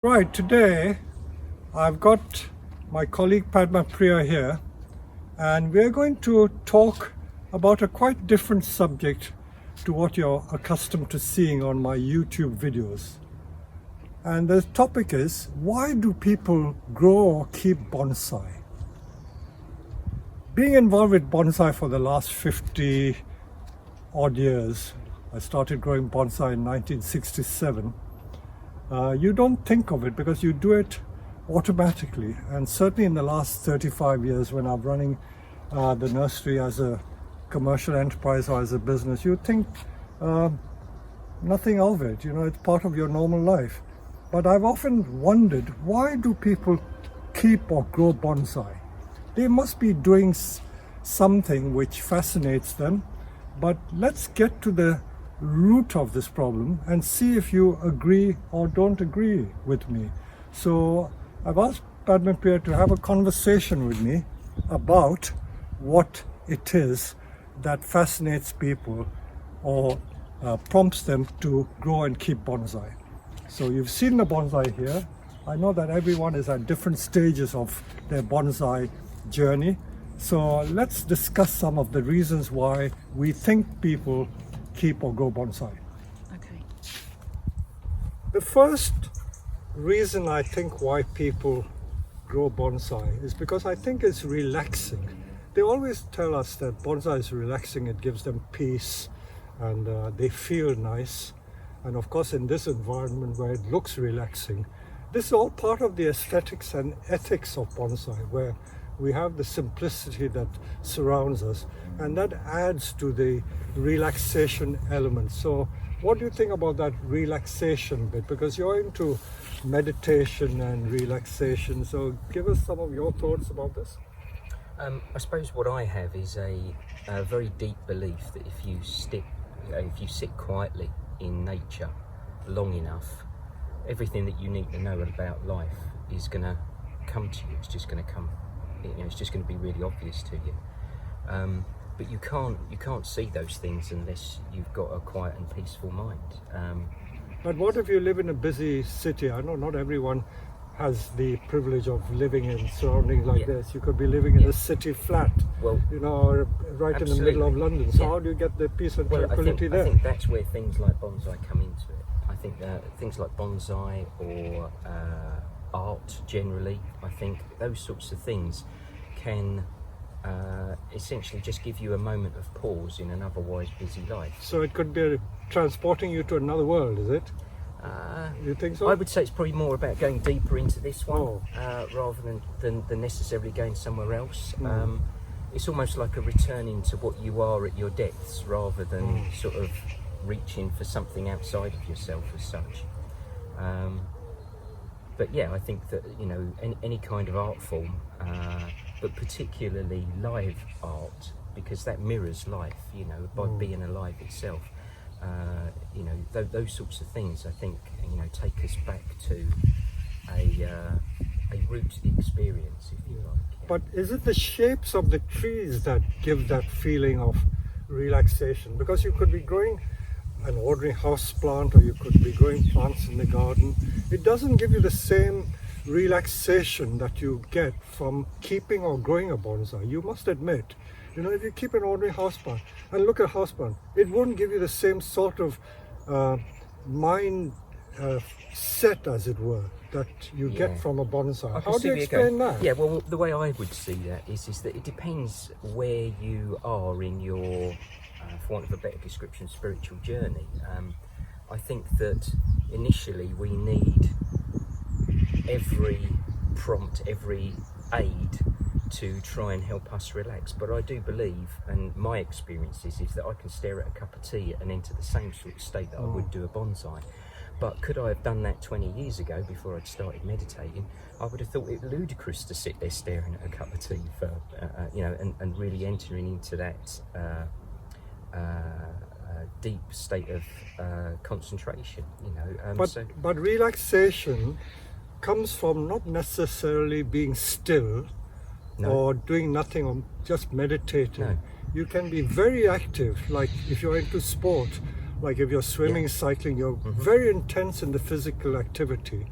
Right, today I've got my colleague Padmapriya here, and we're going to talk about a quite different subject to what you're accustomed to seeing on my YouTube videos. And the topic is, why do people grow or keep bonsai? Being involved with bonsai for the last 50 odd years, I started growing bonsai in 1967. You don't think of it because you do it automatically, and certainly in the last 35 years when I'm running the nursery as a commercial enterprise or as a business, you think nothing of it, it's part of your normal life. But I've often wondered, why do people keep or grow bonsai? They must be doing something which fascinates them, but let's get to the root of this problem and see if you agree or don't agree with me. So I've asked Padmapriya to have a conversation with me about what it is that fascinates people or prompts them to grow and keep bonsai. So you've seen the bonsai here. I know that everyone is at different stages of their bonsai journey. So let's discuss some of the reasons why we think people keep or grow bonsai. Okay. The first reason I think why people grow bonsai is because I think it's relaxing. They always tell us that bonsai is relaxing, it gives them peace, and they feel nice. And of course, in this environment where it looks relaxing, this is all part of the aesthetics and ethics of bonsai, where we have the simplicity that surrounds us, and that adds to the relaxation element. So what do you think about that relaxation bit? Because you're into meditation and relaxation, so give us some of your thoughts about this. I suppose what I have is a very deep belief that if you sit quietly in nature long enough, everything that you need to know about life is going to come to you. It's just going to come. It's just going to be really obvious to you. But you can't see those things unless you've got a quiet and peaceful mind. But what if you live in a busy city? I know not everyone has the privilege of living in surroundings like this. You could be living in a city flat, or right absolutely. in the middle of London. So how do you get the peace and tranquility there? I think that's where things like bonsai come into it. I think things like bonsai or art generally, I think those sorts of things can essentially just give you a moment of pause in an otherwise busy life. So it could be transporting you to another world, is it? You think so? I would say it's probably more about going deeper into this one rather than necessarily going somewhere else. It's almost like a returning to what you are at your depths rather than sort of reaching for something outside of yourself as such. But yeah, I think that any kind of art form, but particularly live art, because that mirrors life. By being alive itself. Those sorts of things, I think, take us back to a root experience, if you like. Yeah. But is it the shapes of the trees that give that feeling of relaxation? Because you could be growing an ordinary house plant, or you could be growing plants in the garden. It doesn't give you the same relaxation that you get from keeping or growing a bonsai. You must admit, if you keep an ordinary houseplant and look at a houseplant, it won't give you the same sort of mind set, as it were, that you get from a bonsai. How do you explain that? Yeah, well, the way I would see that is that it depends where you are in your, for want of a better description, spiritual journey. I think that initially we need every prompt, every aid to try and help us relax. But I do believe, and my experience is that I can stare at a cup of tea and enter the same sort of state that I would do a bonsai. But could I have done that 20 years ago before I'd started meditating? I would have thought it ludicrous to sit there staring at a cup of tea for, and really entering into that deep state of concentration. But relaxation comes from not necessarily being still or doing nothing or just meditating. No. You can be very active, like if you're into sport, like if you're swimming, cycling, you're very intense in the physical activity.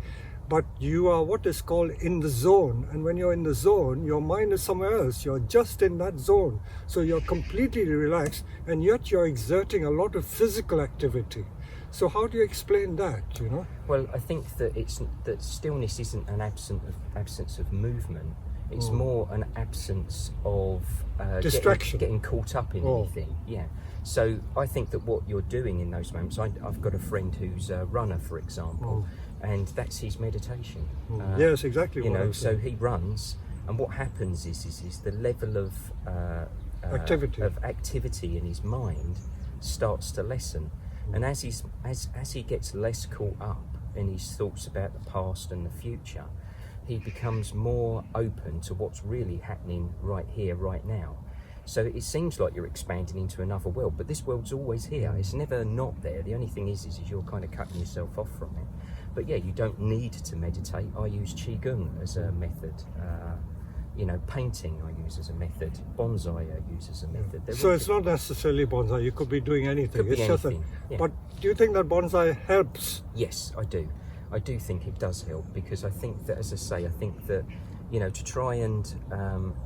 but you are what is called in the zone. And when you're in the zone, your mind is somewhere else. You're just in that zone. So you're completely relaxed, and yet you're exerting a lot of physical activity. So how do you explain that, you know? Well, I think that stillness isn't an absence of movement. It's more an absence of distraction, getting caught up in anything. Yeah. So I think that what you're doing in those moments, I've got a friend who's a runner, for example, and that's his meditation. Yes, exactly. You know, so he runs, and what happens is the level of activity in his mind starts to lessen, and as he gets less caught up in his thoughts about the past and the future, he becomes more open to what's really happening right here, right now. So it seems like you're expanding into another world, but this world's always here. It's never not there. The only thing is you're kind of cutting yourself off from it. But yeah, you don't need to meditate. I use Qigong as a method. You know, painting I use as a method. Bonsai I use as a method. So it's not necessarily bonsai. You could be doing anything. Could be anything. Yeah. But do you think that bonsai helps? Yes, I do. I do think it does help, because I think that, as I say, I think that, you know, to try and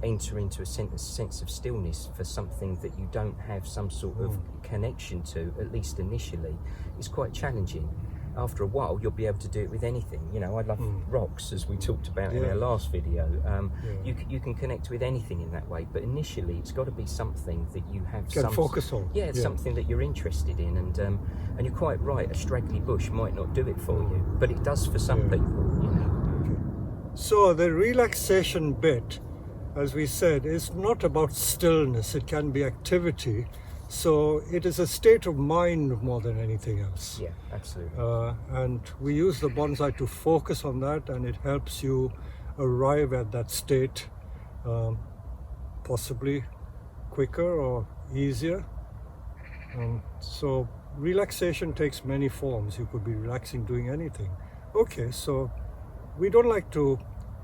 enter into a sense of stillness for something that you don't have some sort of connection to, at least initially, is quite challenging. After a while, you'll be able to do it with anything. You know, I love rocks, as we talked about in our last video. You can connect with anything in that way, but initially it's got to be something that you have focus on. Yeah, it's something that you're interested in, and you're quite right. A straggly bush might not do it for you, but it does for some people. You know. Okay. So the relaxation bit, as we said, is not about stillness. It can be activity. So it is a state of mind more than anything else. Yeah, absolutely. And we use the bonsai to focus on that, and it helps you arrive at that state possibly quicker or easier. So relaxation takes many forms. You could be relaxing doing anything. Okay, so we don't like to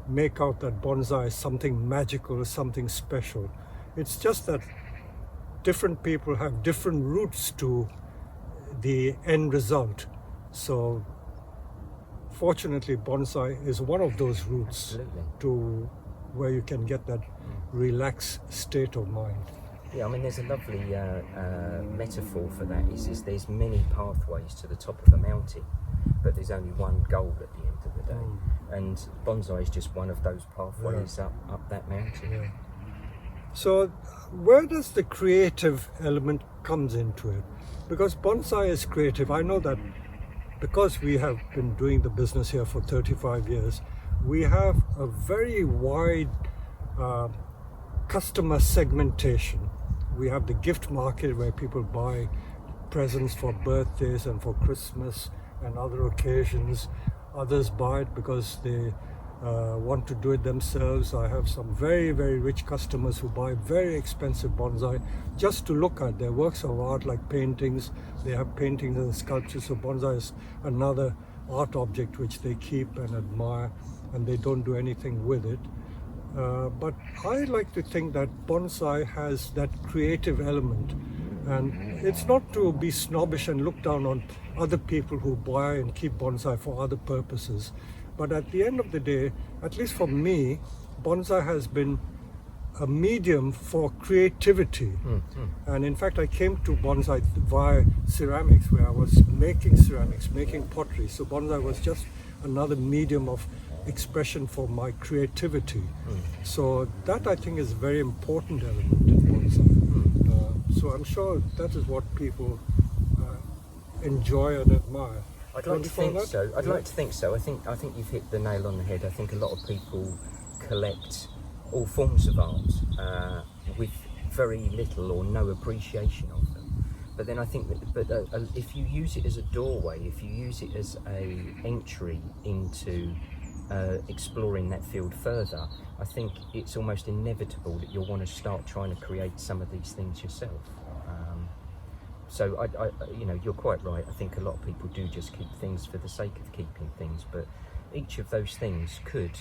make out that bonsai is something magical, something special. It's just that different people have different routes to the end result. So fortunately, bonsai is one of those routes to where you can get that relaxed state of mind. Yeah, I mean, there's a lovely metaphor for that. Is there's many pathways to the top of a mountain, but there's only one goal at the end of the day. And bonsai is just one of those pathways up that mountain. Yeah. So where does the creative element comes into it? Because bonsai is creative. I know that because we have been doing the business here for 35 years, we have a very wide customer segmentation. We have the gift market where people buy presents for birthdays and for Christmas and other occasions. Others buy it because they want to do it themselves. I have some very, very rich customers who buy very expensive bonsai just to look at their works of art, like paintings. They have paintings and sculptures, so bonsai is another art object which they keep and admire, and they don't do anything with it. But I like to think that bonsai has that creative element, and it's not to be snobbish and look down on other people who buy and keep bonsai for other purposes. But at the end of the day, at least for me, bonsai has been a medium for creativity. And in fact, I came to bonsai via ceramics, where I was making ceramics, making pottery. So bonsai was just another medium of expression for my creativity. So that, I think, is a very important element in bonsai. So I'm sure that is what people enjoy and admire. I'd like to think so. I'd like to think so. I think you've hit the nail on the head. I think a lot of people collect all forms of art with very little or no appreciation of them. But then I think that, if you use it as a doorway, if you use it as a entry into exploring that field further, I think it's almost inevitable that you'll want to start trying to create some of these things yourself. So I you know, you're quite right. I think a lot of people do just keep things for the sake of keeping things, but each of those things could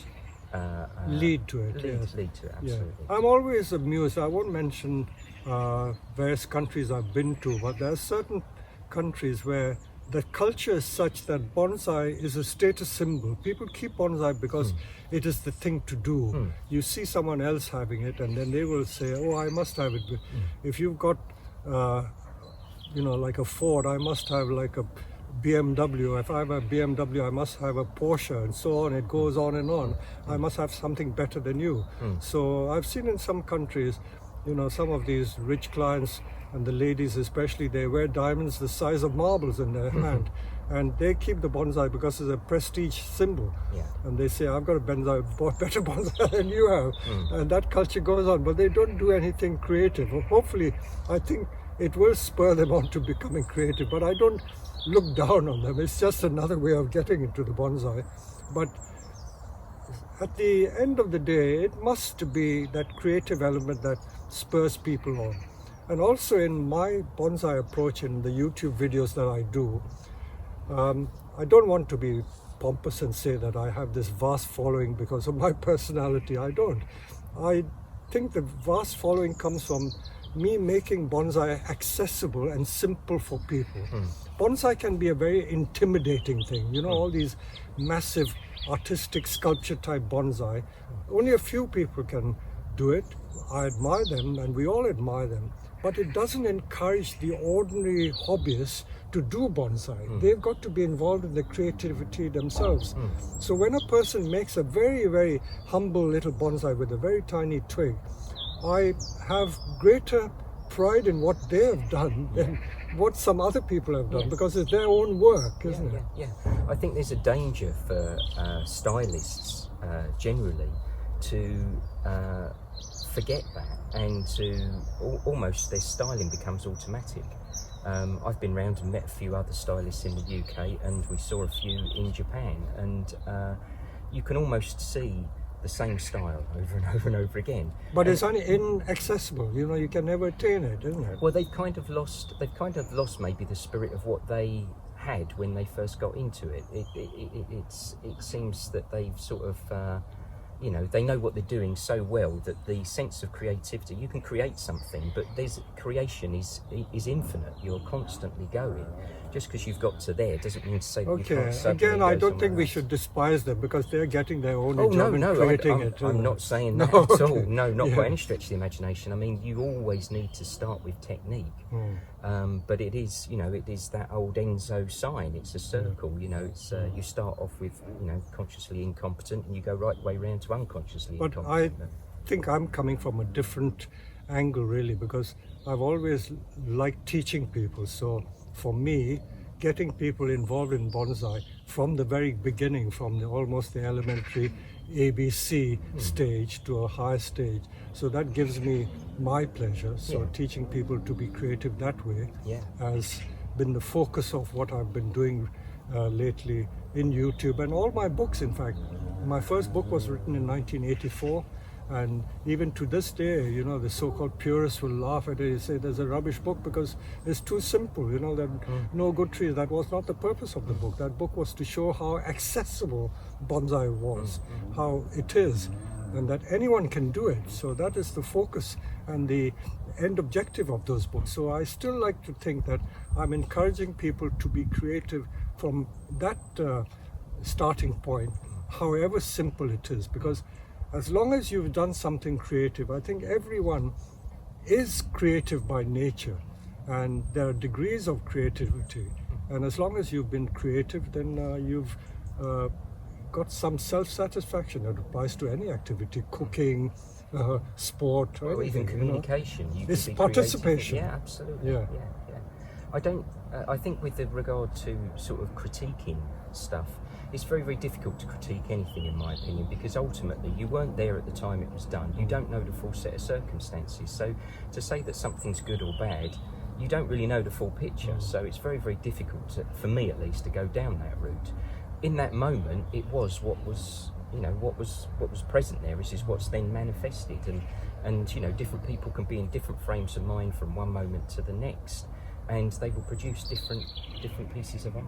lead to it. Lead to it, absolutely. Yeah. I'm always amused. I won't mention various countries I've been to, but there are certain countries where the culture is such that bonsai is a status symbol. People keep bonsai because it is the thing to do. You see someone else having it, and then they will say, "Oh, I must have it." If you've got, like a Ford, I must have like a BMW. If I have a BMW, I must have a Porsche, and so on. It goes on and on. I must have something better than you. So I've seen in some countries, some of these rich clients, and the ladies especially, they wear diamonds the size of marbles in their hand, and they keep the bonsai because it's a prestige symbol. And they say, "I've got a better bonsai than you have," and that culture goes on. But they don't do anything creative. Hopefully, I think it will spur them on to becoming creative. But I don't look down on them. It's just another way of getting into the bonsai. But at the end of the day, it must be that creative element that spurs people on. And also in my bonsai approach in the YouTube videos that I do, I don't want to be pompous and say that I have this vast following because of my personality. I don't. I think the vast following comes from me making bonsai accessible and simple for people. Bonsai can be a very intimidating thing. All these massive artistic sculpture type bonsai, only a few people can do it. I admire them, and we all admire them. But it doesn't encourage the ordinary hobbyists to do bonsai. They've got to be involved in the creativity themselves. So when a person makes a very, very humble little bonsai with a very tiny twig, I have greater pride in what they have done than what some other people have done, because it's their own work, isn't it? Yeah. I think there's a danger for stylists generally to forget that, and to almost their styling becomes automatic. I've been round and met a few other stylists in the UK, and we saw a few in Japan, and you can almost see the same style over and over and over again. But it's only inaccessible. You can never attain it, isn't it? Well, they've kind of lost maybe the spirit of what they had when they first got into it. It seems that they've sort of they know what they're doing so well that the sense of creativity, you can create something, but creation is infinite. You're constantly going. Just because you've got to there doesn't mean to say that you can't suddenly again, go I don't think somewhere we else. should despise them because they're getting their own Oh job no, in creating it. I'm not saying that at all. No, not by any stretch of the imagination. I mean, you always need to start with technique. But it is, it is that old Enzo sign. It's a circle. It's you start off with, consciously incompetent, and you go right way round to unconsciously But incompetent. I think I'm coming from a different angle, really, because I've always liked teaching people. So for me, getting people involved in bonsai from the very beginning, from almost the elementary ABC stage to a higher stage, so that gives me my pleasure. So teaching people to be creative that way has been the focus of what I've been doing lately in YouTube, and all my books. In fact, my first book was written in 1984, and even to this day, the so-called purists will laugh at it and say there's a rubbish book because it's too simple. There are no good trees. That was not the purpose of the book. That book was to show how accessible bonsai was, how it is, and that anyone can do it. So that is the focus and the end objective of those books. So I still like to think that I'm encouraging people to be creative from that starting point, however simple it is, because as long as you've done something creative, I think everyone is creative by nature, and there are degrees of creativity, and as long as you've been creative, then you've got some self-satisfaction. That applies to any activity, cooking, sport, or anything, even communication. You it's can be participation. creative. Yeah, absolutely. Yeah. I think with regard to sort of critiquing stuff, it's very, very difficult to critique anything, in my opinion, because ultimately you weren't there at the time it was done. You don't know the full set of circumstances. So to say that something's good or bad, you don't really know the full picture. So it's very, very difficult, for me at least, to go down that route. In that moment, it was what was, what was present there. Is what's then manifested, and different people can be in different frames of mind from one moment to the next, and they will produce different pieces of art.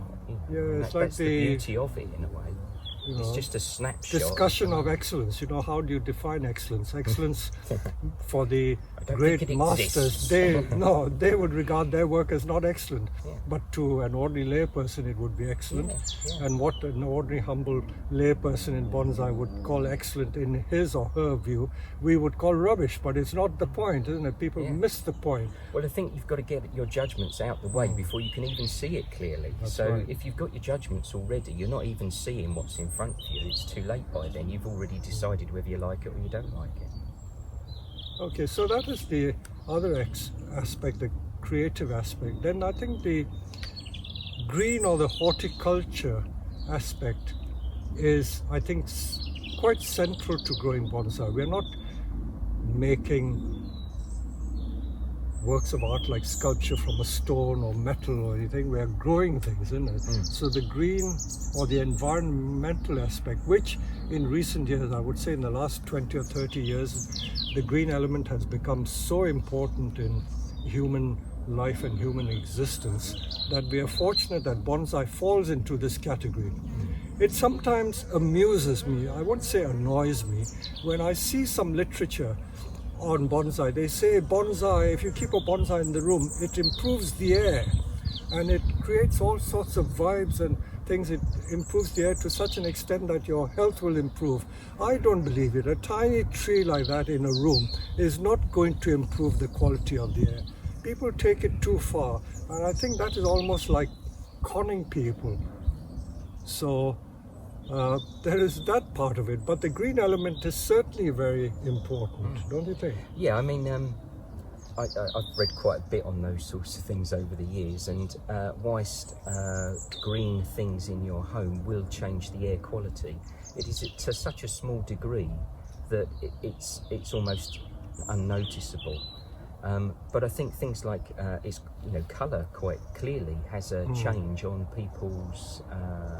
Yeah, it's like that's the beauty of it, in a way. It's just a snapshot. Discussion of excellence. How do you define excellence? Excellence for the great masters, they would regard their work as not excellent. Yeah. But to an ordinary layperson, it would be excellent. Yeah. And what an ordinary, humble layperson in bonsai would call excellent in his or her view, we would call rubbish. But it's not the point, isn't it? People miss the point. Well, I think you've got to get your judgments out the way before you can even see it clearly. That's so right. if you've got your judgments already, you're not even seeing what's in front of you. It's too late by then. You've already decided whether you like it or you don't like it. Okay, so that is the other aspect, the creative aspect. Then I think the green or the horticulture aspect is, I think, quite central to growing bonsai. We're not making works of art like sculpture from a stone or metal or anything. We're growing things, isn't it? So the green or the environmental aspect, which in recent years, I would say in the last 20 or 30 years, the green element has become so important in human life and human existence that we are fortunate that bonsai falls into this category. It sometimes amuses me, I won't say annoys me, when I see some literature on bonsai. They say bonsai, if you keep a bonsai in the room, it improves the air and it creates all sorts of vibes and things. It improves the air to such an extent that your health will improve. I don't believe it. A tiny tree like that in a room is not going to improve the quality of the air. People take it too far, and I think that is almost like conning people. So there is that part of it, but the green element is certainly very important, don't you think? Yeah, I mean, I've read quite a bit on those sorts of things over the years, and whilst green things in your home will change the air quality, it is to such a small degree that it's almost unnoticeable. But I think things like colour quite clearly has a change on people's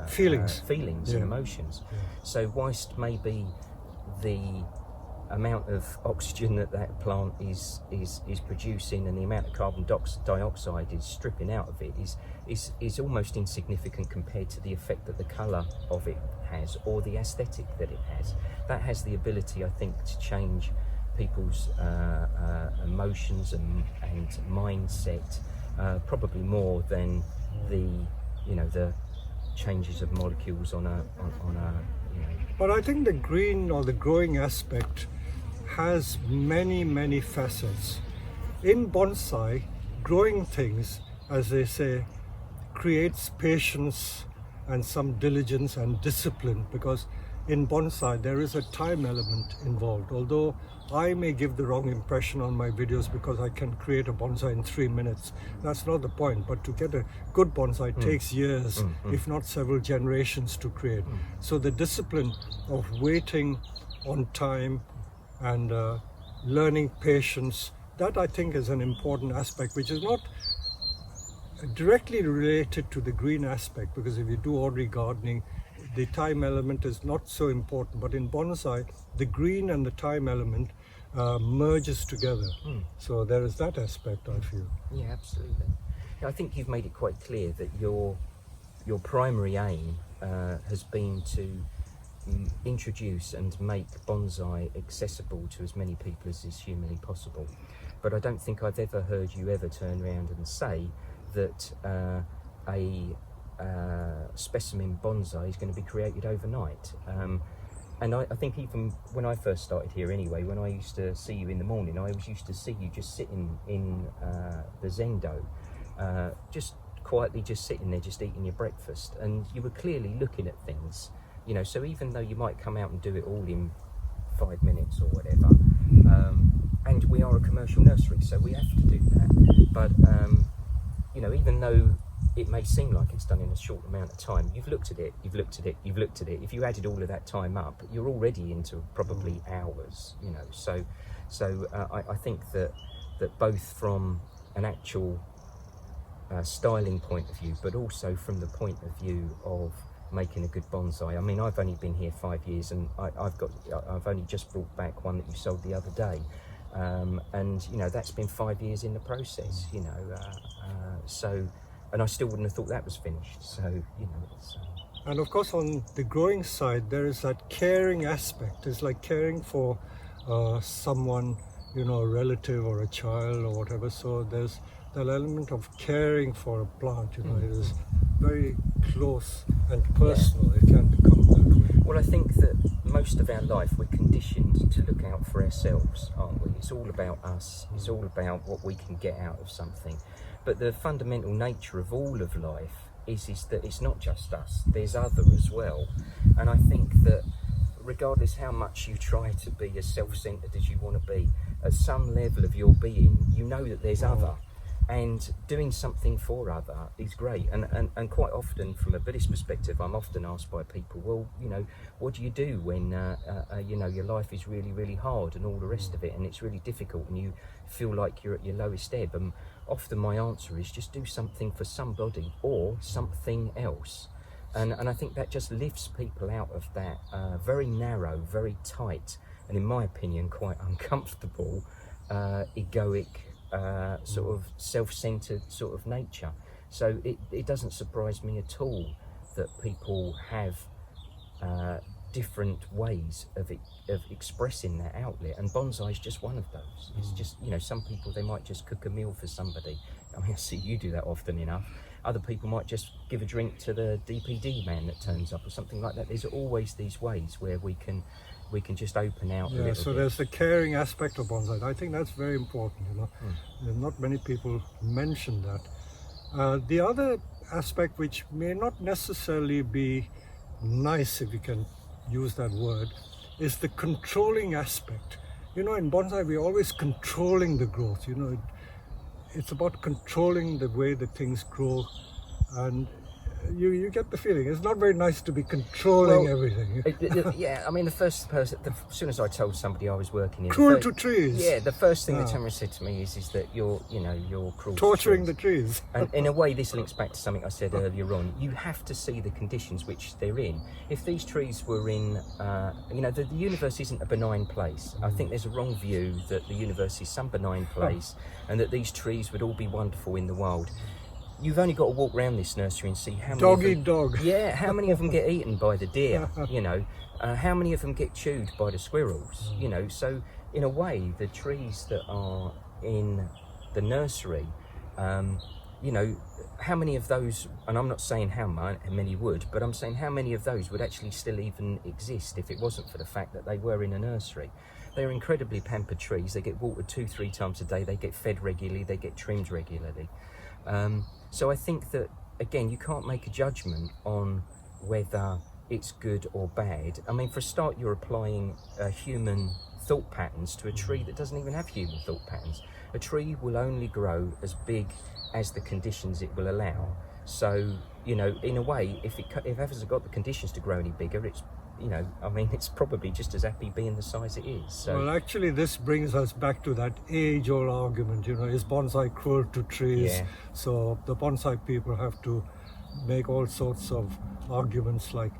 feelings and emotions. Yeah. So whilst maybe the amount of oxygen that plant is producing and the amount of carbon dioxide is stripping out of it is almost insignificant compared to the effect that the colour of it has, or the aesthetic that it has. That has the ability, I think, to change people's emotions and mindset probably more than the changes of molecules on a. But I think the green or the growing aspect has many facets. In bonsai, growing things, as they say, creates patience and some diligence and discipline, because in bonsai there is a time element involved. Although I may give the wrong impression on my videos because I can create a bonsai in 3 minutes. That's not the point, but to get a good bonsai takes years, if not several generations to create. So the discipline of waiting on time and learning patience, that I think is an important aspect, which is not directly related to the green aspect, because if you do ordinary gardening, the time element is not so important. But in bonsai, the green and the time element merges together. So there is that aspect, I feel. Yeah, absolutely. I think you've made it quite clear that your primary aim has been to introduce and make bonsai accessible to as many people as is humanly possible. But I don't think I've ever heard you ever turn around and say that a specimen bonsai is going to be created overnight. And I think even when I first started here anyway, when I used to see you in the morning, I always used to see you just sitting in the zendo, just quietly just sitting there, just eating your breakfast, and you were clearly looking at things, so even though you might come out and do it all in 5 minutes or whatever, and we are a commercial nursery, so we have to do that, but even though it may seem like it's done in a short amount of time, you've looked at it. If you added all of that time up, you're already into probably hours, So I think that both from an actual styling point of view, but also from the point of view of making a good bonsai. I mean, I've only been here 5 years, and I've only just brought back one that you sold the other day, and that's been 5 years in the process. So. And I still wouldn't have thought that was finished. So, And of course, on the growing side, there is that caring aspect. It's like caring for someone, you know, a relative or a child or whatever. So there's that element of caring for a plant, you know, it is very close and personal. It can become that way. Well, I think that most of our life we're conditioned to look out for ourselves, aren't we? It's all about us. It's all about what we can get out of something. But the fundamental nature of all of life is that it's not just us. There's other as well. And I think that regardless how much you try to be as self-centered as you want to be, at some level of your being, you know that there's other. And doing something for other is great. And quite often, from a Buddhist perspective, I'm often asked by people, well, you know, what do you do when, you know, your life is really, really hard and all the rest of it, and it's really difficult and you feel like you're at your lowest ebb? And often my answer is just do something for somebody or something else. And I think that just lifts people out of that very narrow, very tight, and in my opinion, quite uncomfortable, egoic, sort of self-centered sort of nature. So it doesn't surprise me at all that people have different ways of expressing their outlet, and bonsai is just one of those. It's just, you know, some people, they might just cook a meal for somebody. I mean, I see you do that often enough. Other people might just give a drink to the DPD man that turns up or something like that. There's always these ways where we can just open out a little so bit. there's the caring aspect of bonsai. I think that's very important, you know. There's not many people mention that. The other aspect, which may not necessarily be nice, if you can use that word, is the controlling aspect. You know, in bonsai we're always controlling the growth, you know. It's about controlling the way that things grow, and you get the feeling it's not very nice to be controlling everything. Yeah, I mean, the first person, as soon as I told somebody I was working in cruel to trees. Yeah, the first thing that Tamara said to me is that you're cruel, torturing to the trees. And in a way, this links back to something I said earlier on. You have to see the conditions which they're in. If these trees were in, you know, the universe isn't a benign place. I think there's a wrong view that the universe is some benign place and that these trees would all be wonderful in the wild. You've only got to walk around this nursery and see how many dog eat dog. Yeah, how many of them get eaten by the deer, you know, how many of them get chewed by the squirrels, you know. So in a way, the trees that are in the nursery, you know, how many of those, and I'm not saying how many would, but I'm saying how many of those would actually still even exist if it wasn't for the fact that they were in a nursery. They're incredibly pampered trees. They get watered 2-3 times a day. They get fed regularly. They get trimmed regularly. So I think that, again, you can't make a judgment on whether it's good or bad. I mean, for a start, you're applying human thought patterns to a tree that doesn't even have human thought patterns. A tree will only grow as big as the conditions it will allow. So, you know, in a way, if it hasn't got the conditions to grow any bigger, it's, you know, I mean, it's probably just as happy being the size it is. So. Well, actually, this brings us back to that age-old argument, you know, is bonsai cruel to trees? Yeah. So the bonsai people have to make all sorts of arguments like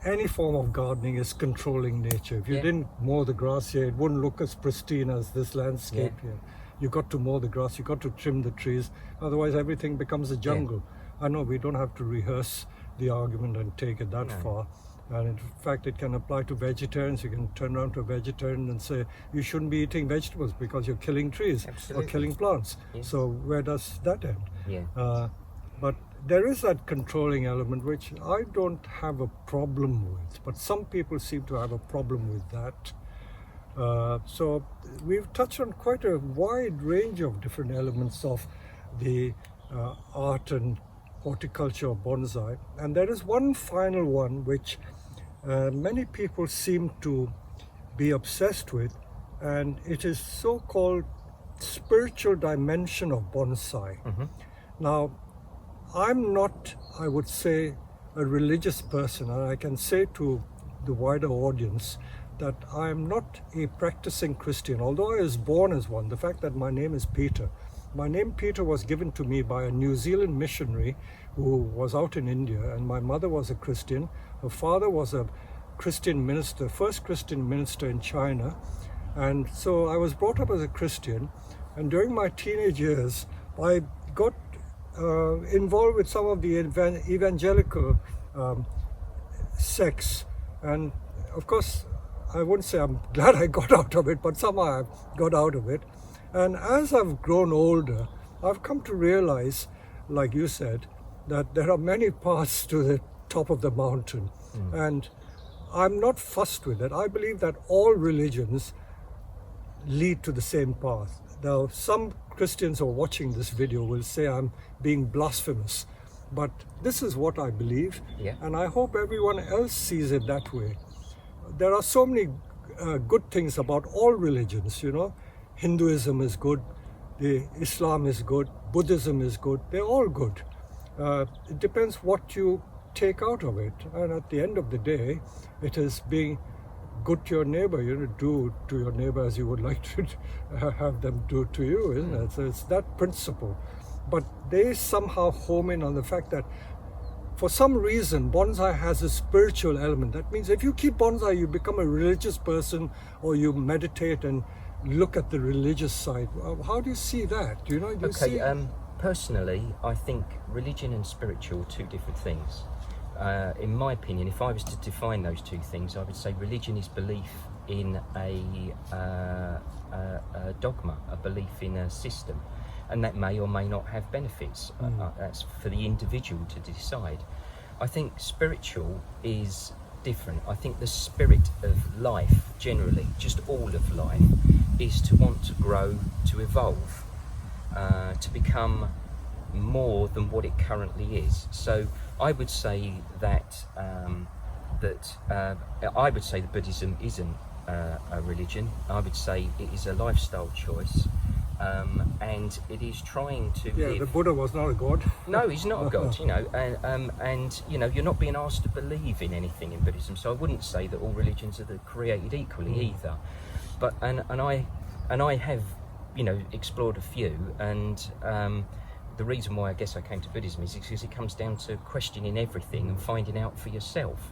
any form of gardening is controlling nature. If you didn't mow the grass here, it wouldn't look as pristine as this landscape here. You got to mow the grass, you got to trim the trees, otherwise everything becomes a jungle. I know we don't have to rehearse the argument and take it that far. And in fact, it can apply to vegetarians. You can turn around to a vegetarian and say, you shouldn't be eating vegetables because you're killing trees or killing plants. So where does that end? But there is that controlling element, which I don't have a problem with, but some people seem to have a problem with that. So we've touched on quite a wide range of different elements of the art and horticulture of bonsai. And there is one final one which many people seem to be obsessed with, and it is so-called spiritual dimension of bonsai. Now, I'm not, I would say, a religious person, and I can say to the wider audience that I'm not a practicing Christian, although I was born as one. The fact that my name is Peter. My name Peter was given to me by a New Zealand missionary who was out in India, and my mother was a Christian. Her father was a Christian minister, first Christian minister in China. And so I was brought up as a Christian, and during my teenage years, I got involved with some of the evangelical sex. And of course, I wouldn't say I'm glad I got out of it, but somehow I got out of it. And as I've grown older, I've come to realize, like you said, that there are many paths to the top of the mountain. And I'm not fussed with it. I believe that all religions lead to the same path. Now, some Christians who are watching this video will say I'm being blasphemous, but this is what I believe, and I hope everyone else sees it that way. There are so many good things about all religions, you know. Hinduism is good, Islam is good, Buddhism is good, they're all good. It depends what you take out of it, and at the end of the day, it is being good to your neighbor, you know, do to your neighbor as you would like to have them do to you, isn't it? So it's that principle. But they somehow home in on the fact that for some reason bonsai has a spiritual element. That means if you keep bonsai, you become a religious person, or you meditate and look at the religious side. How do you see that? Do you know? Personally, I think religion and spiritual are two different things. In my opinion, if I was to define those two things, I would say religion is belief in a dogma, a belief in a system, and that may or may not have benefits. That's for the individual to decide. I think spiritual is different. I think the spirit of life, generally, just all of life, is to want to grow, to evolve, to become more than what it currently is. So I would say that I would say that Buddhism isn't a religion. I would say it is a lifestyle choice, and it is trying to live. The Buddha was not a god. No, he's not a god, you know, and you know, you're not being asked to believe in anything in Buddhism. So I wouldn't say that all religions are created equally either. But and I have, you know, explored a few, and the reason why I guess I came to Buddhism is because it comes down to questioning everything and finding out for yourself.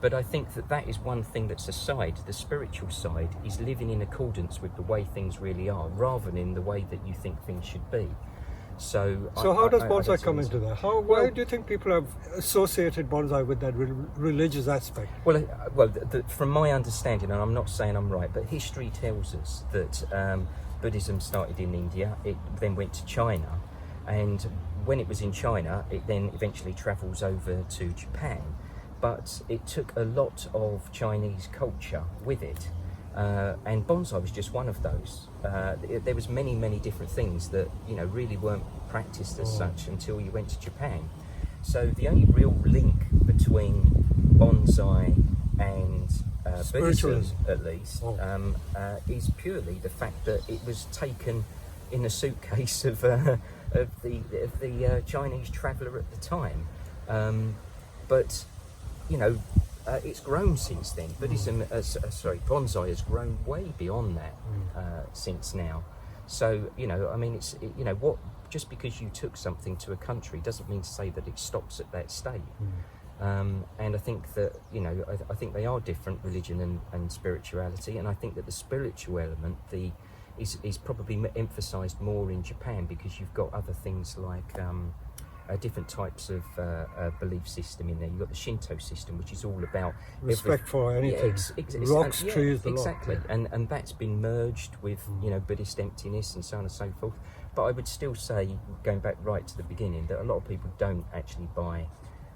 But I think that is one thing that's aside. The spiritual side is living in accordance with the way things really are, rather than in the way that you think things should be. So how does bonsai come into that? Why do you think people have associated bonsai with that religious aspect? Well, from my understanding, and I'm not saying I'm right, but history tells us that Buddhism started in India, it then went to China, and when it was in China, it then eventually travels over to Japan. But it took a lot of Chinese culture with it, and bonsai was just one of those. There was many different things that, you know, really weren't practiced as such until you went to Japan. So the only real link between bonsai and Buddhism, at least, is purely the fact that it was taken in a suitcase of the Chinese traveller at the time. But you know, it's grown since then. Buddhism, bonsai has grown way beyond that since now. So, you know, I mean, just because you took something to a country doesn't mean to say that it stops at that state. And I think that, you know, I think they are different, religion and spirituality, and I think that the spiritual element is probably emphasised more in Japan, because you've got other things like different types of belief system in there. You've got the Shinto system, which is all about respect for anything, rocks, trees, the exactly. lot. And that's been merged with you know, Buddhist emptiness and so on and so forth. But I would still say, going back right to the beginning, that a lot of people don't actually buy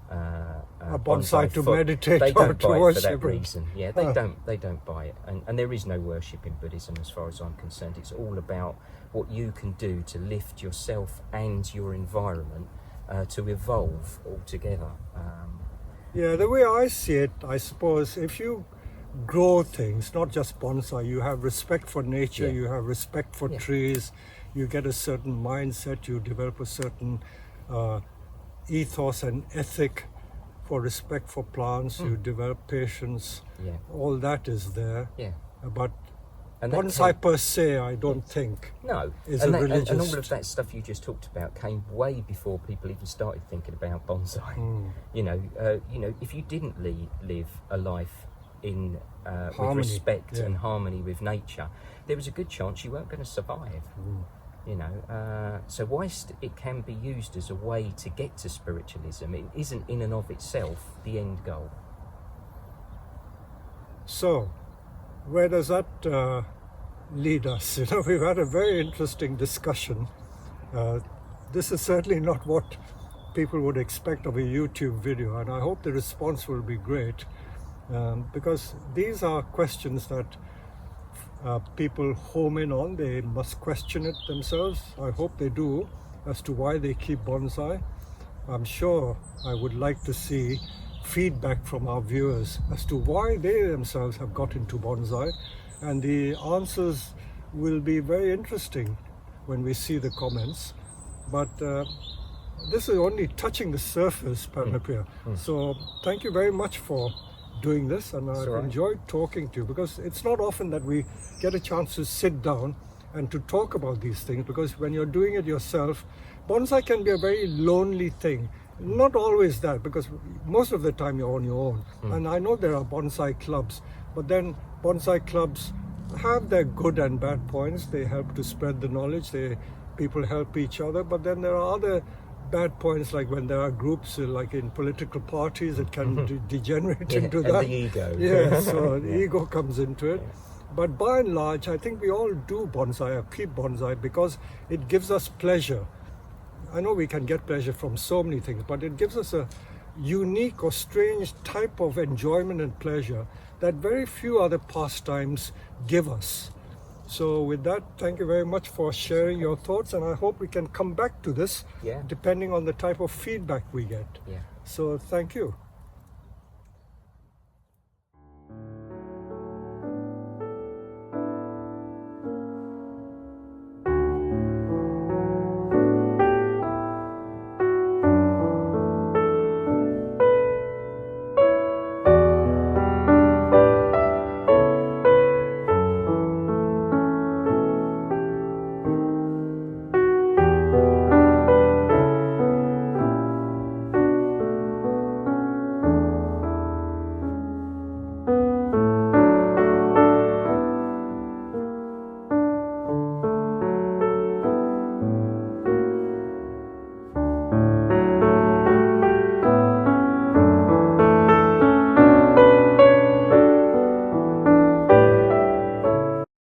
a bonsai to meditate. They don't buy it for that reason. Yeah, they don't buy it, and there is no worship in Buddhism as far as I'm concerned. It's all about what you can do to lift yourself and your environment to evolve altogether. The way I see it, I suppose, if you grow things, not just bonsai, you have respect for nature, you have respect for trees, you get a certain mindset, you develop a certain ethos and ethic for respect for plants, you develop patience, all that is there. But and bonsai per se, I don't think is a religious. And all of that stuff you just talked about came way before people even started thinking about bonsai. You know, if you didn't live a life in with respect and harmony with nature, there was a good chance you weren't going to survive. You know, so whilst it can be used as a way to get to spiritualism, it isn't in and of itself the end goal. So, where does that lead us? You know, we've had a very interesting discussion. This is certainly not what people would expect of a YouTube video, and I hope the response will be great, because these are questions that people home in on. They must question it themselves. I hope they do, as to why they keep bonsai. I'm sure I would like to see feedback from our viewers as to why they themselves have got into bonsai, and the answers will be very interesting when we see the comments. But this is only touching the surface, Padmapriya. So thank you very much for doing this, and I've enjoyed talking to you, because it's not often that we get a chance to sit down and to talk about these things, because when you're doing it yourself, bonsai can be a very lonely thing. Not always that, because most of the time you're on your own. And I know there are bonsai clubs, but then bonsai clubs have their good and bad points. They help to spread the knowledge, people help each other, but then there are other bad points, like when there are groups like in political parties, it can degenerate into that. And the ego. Yeah, so the ego comes into it. But by and large, I think we all do bonsai or keep bonsai because it gives us pleasure. I know we can get pleasure from so many things, but it gives us a unique or strange type of enjoyment and pleasure that very few other pastimes give us. So with that, thank you very much for sharing your thoughts, and I hope we can come back to this depending on the type of feedback we get. So thank you.